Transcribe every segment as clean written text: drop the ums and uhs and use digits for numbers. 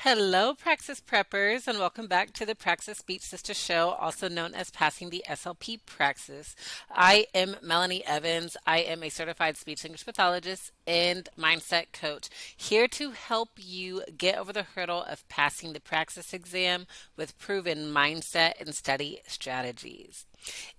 Hello, Praxis Preppers, and welcome back to the Praxis Speech Sister Show, also known as Passing the SLP Praxis. I am Melanie Evans. I am a certified speech language pathologist and mindset coach, here to help you get over the hurdle of passing the Praxis exam with proven mindset and study strategies.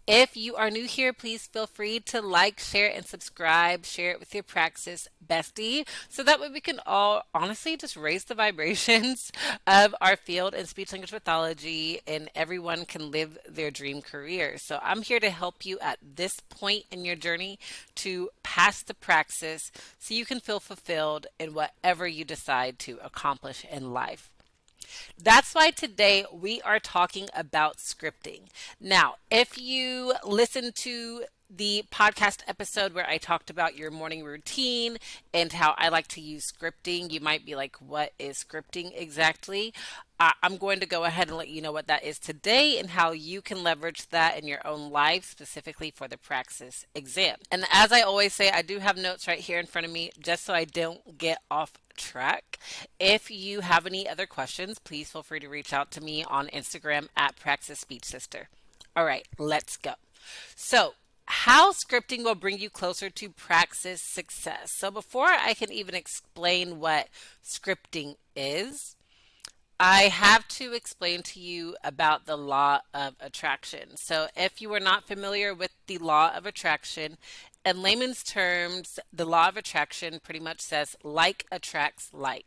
If you are new here, please feel free to like, share, and subscribe. Share it with your Praxis bestie so that way we can all honestly just raise the vibrations of our field in speech language pathology and everyone can live their dream career. So I'm here to help you at this point in your journey to pass the Praxis so you can feel fulfilled in whatever you decide to accomplish in life. That's why today we are talking about scripting. Now, if you listen to the podcast episode where I talked about your morning routine and how I like to use scripting, you might be like, what is scripting exactly? I'm going to go ahead and let you know what that is today and how you can leverage that in your own life, specifically for the Praxis exam. And as I always say, I do have notes right here in front of me just so I don't get off track. If you have any other questions, please feel free to reach out to me on Instagram at Praxis Speech Sister. All right, let's go. So, how scripting will bring you closer to Praxis success. So before I can even explain what scripting is, I have to explain to you about the law of attraction. So if you are not familiar with the law of attraction, in layman's terms, the law of attraction pretty much says like attracts like.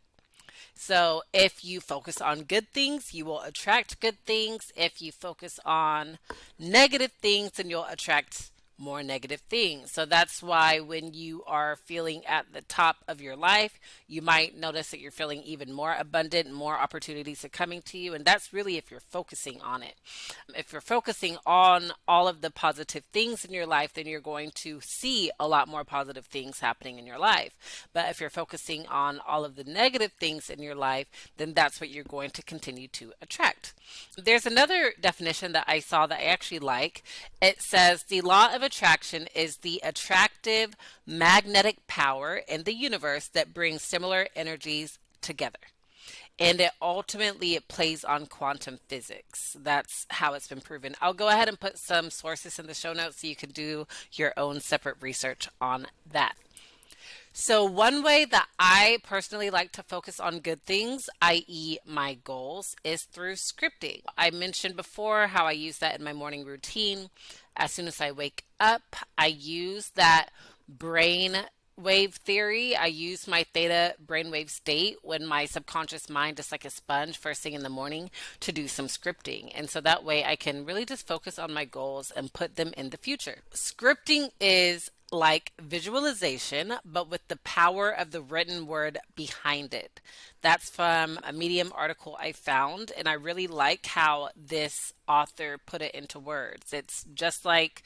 So if you focus on good things, you will attract good things. If you focus on negative things, then you'll attract more negative things. So that's why when you are feeling at the top of your life, you might notice that you're feeling even more abundant and more opportunities are coming to you. And that's really if you're focusing on it. If you're focusing on all of the positive things in your life, then you're going to see a lot more positive things happening in your life. But if you're focusing on all of the negative things in your life, then that's what you're going to continue to attract. There's another definition that I saw that I actually like. It says the law of attraction is the attractive magnetic power in the universe that brings similar energies together. And it plays on quantum physics. That's how it's been proven. I'll go ahead and put some sources in the show notes so you can do your own separate research on that. So one way that I personally like to focus on good things, i.e. my goals, is through scripting. I mentioned before how I use that in my morning routine. As soon as I wake up, I use that brain wave theory. I use my theta brainwave state when my subconscious mind is like a sponge first thing in the morning to do some scripting. And so that way I can really just focus on my goals and put them in the future. Scripting is like visualization, but with the power of the written word behind it. That's from a Medium article I found, and I really like how this author put it into words. It's just like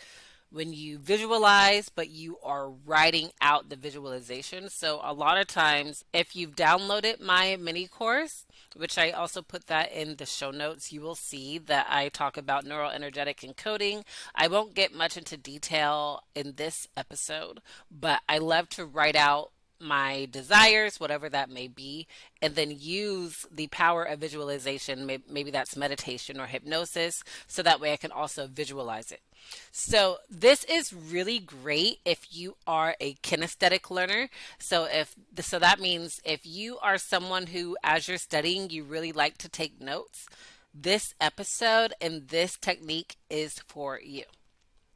when you visualize, but you are writing out the visualization. So a lot of times, if you've downloaded my mini course, which I also put that in the show notes, you will see that I talk about neural energetic encoding. I won't get much into detail in this episode, but I love to write out my desires, whatever that may be, and then use the power of visualization. Maybe that's meditation or hypnosis, so that way I can also visualize it. So this is really great if you are a kinesthetic learner. So that means if you are someone who, as you're studying, you really like to take notes, this episode and this technique is for you.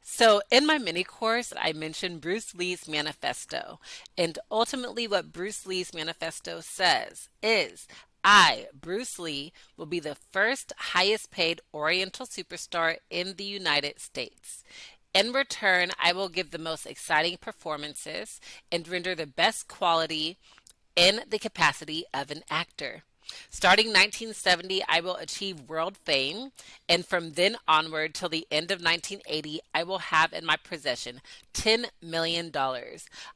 So in my mini course, I mentioned Bruce Lee's Manifesto. And ultimately what Bruce Lee's Manifesto says is, I, Bruce Lee, will be the first highest paid Oriental superstar in the United States. In return, I will give the most exciting performances and render the best quality in the capacity of an actor. Starting 1970, I will achieve world fame, and from then onward till the end of 1980, I will have in my possession $10 million.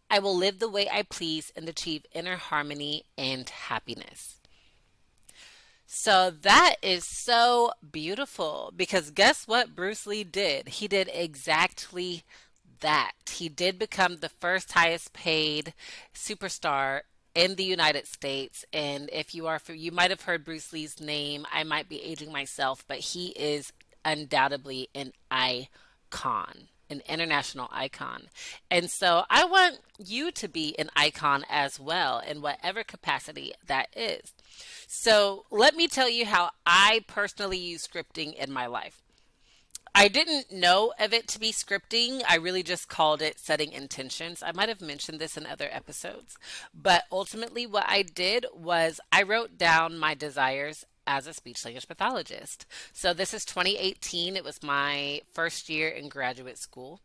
I will live the way I please and achieve inner harmony and happiness. So that is so beautiful because guess what Bruce Lee did? He did exactly that. He did become the first highest paid superstar in the United States. And if you are, you might have heard Bruce Lee's name. I might be aging myself, but he is undoubtedly an icon, an international icon. And so I want you to be an icon as well in whatever capacity that is. So let me tell you how I personally use scripting in my life. I didn't know of it to be scripting. I really just called it setting intentions. I might have mentioned this in other episodes. But ultimately, what I did was I wrote down my desires as a speech language pathologist. So this is 2018. It was my first year in graduate school.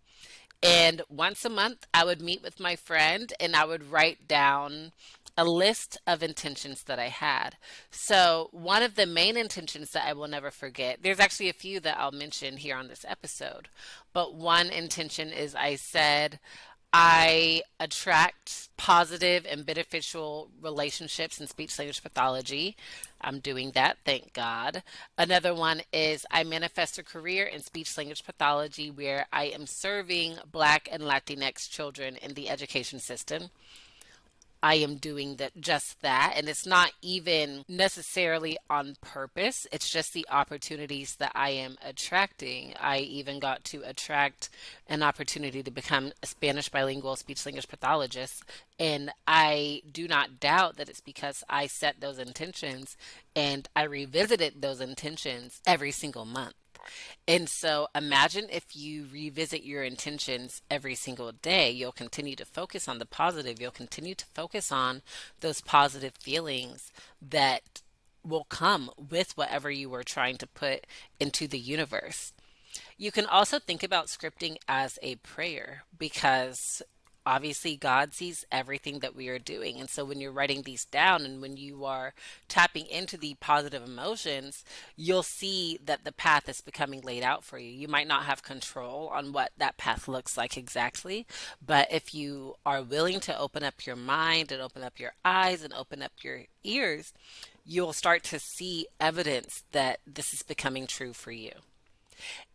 And once a month, I would meet with my friend and I would write down a list of intentions that I had. So, one of the main intentions that I will never forget, there's actually a few that I'll mention here on this episode, but one intention is I said, I attract positive and beneficial relationships in speech language pathology. I'm doing that, thank God. Another one is I manifest a career in speech language pathology where I am serving Black and Latinx children in the education system. I am doing that, just that, and it's not even necessarily on purpose. It's just the opportunities that I am attracting. I even got to attract an opportunity to become a Spanish bilingual speech language pathologist, and I do not doubt that it's because I set those intentions and I revisited those intentions every single month. And so imagine if you revisit your intentions every single day, you'll continue to focus on the positive. You'll continue to focus on those positive feelings that will come with whatever you were trying to put into the universe. You can also think about scripting as a prayer because obviously God sees everything that we are doing. And so when you're writing these down and when you are tapping into the positive emotions, you'll see that the path is becoming laid out for you. You might not have control on what that path looks like exactly, but if you are willing to open up your mind and open up your eyes and open up your ears, you'll start to see evidence that this is becoming true for you.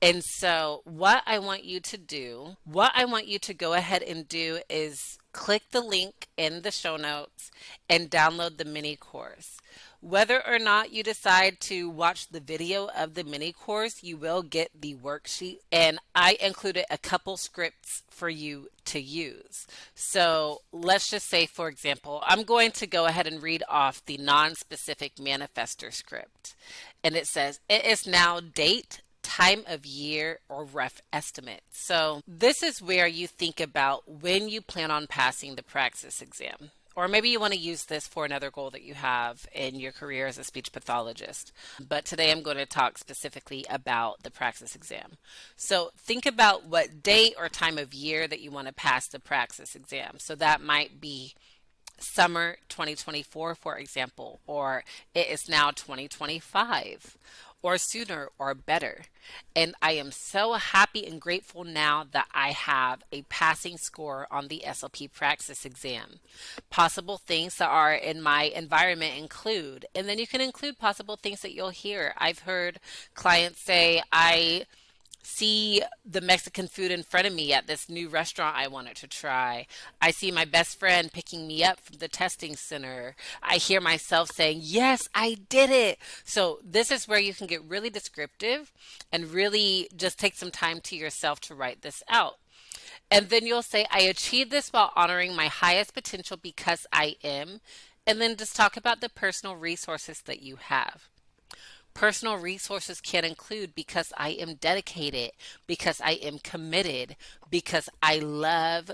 And so, what I want you to go ahead and do is click the link in the show notes and download the mini course. Whether or not you decide to watch the video of the mini course, you will get the worksheet, and I included a couple scripts for you to use. So let's just say, for example, I'm going to go ahead and read off the non-specific manifester script. And it says, it is now date, time of year, or rough estimate. So this is where you think about when you plan on passing the Praxis exam. Or maybe you want to use this for another goal that you have in your career as a speech pathologist. But today I'm going to talk specifically about the Praxis exam. So think about what date or time of year that you want to pass the Praxis exam. So that might be summer 2024, for example, or it is now 2025, or sooner or better. And I am so happy and grateful now that I have a passing score on the SLP Praxis exam. Possible things that are in my environment include, and then you can include possible things that you'll hear. I've heard clients say, I see the Mexican food in front of me at this new restaurant I wanted to try. I see my best friend picking me up from the testing center. I hear myself saying, yes, I did it. So this is where you can get really descriptive and really just take some time to yourself to write this out. And then you'll say, I achieved this while honoring my highest potential because I am. And then just talk about the personal resources that you have. Personal resources can include because I am dedicated, because I am committed, because I love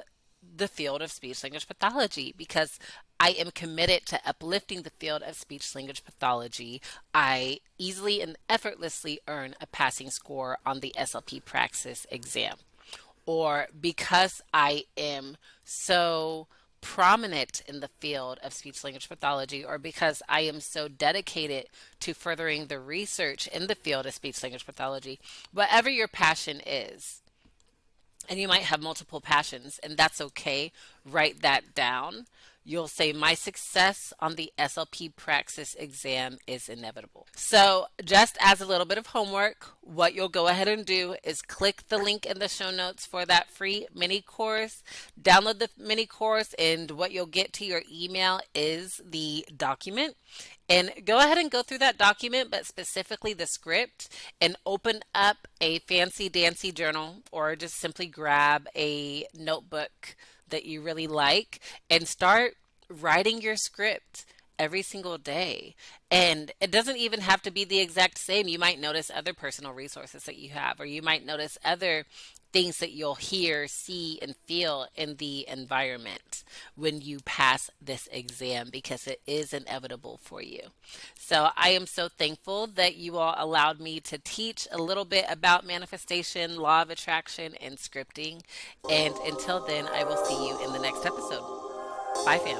the field of speech language pathology, because I am committed to uplifting the field of speech language pathology. I easily and effortlessly earn a passing score on the SLP Praxis exam. Or because I am so prominent in the field of speech language pathology, or because I am so dedicated to furthering the research in the field of speech language pathology. Whatever your passion is, and you might have multiple passions, and that's okay, write that down. you'll say, my success on the SLP Praxis exam is inevitable. So just as a little bit of homework, what you'll go ahead and do is click the link in the show notes for that free mini course, download the mini course, and what you'll get to your email is the document. And go ahead and go through that document, but specifically the script, and open up a fancy dancy journal, or just simply grab a notebook that you really like and start writing your script every single day. And it doesn't even have to be the exact same. You might notice other personal resources that you have, or you might notice other things that you'll hear, see, and feel in the environment when you pass this exam, because it is inevitable for you. So I am so thankful that you all allowed me to teach a little bit about manifestation, law of attraction, and scripting. And until then, I will see you in the next episode. Bye, fam.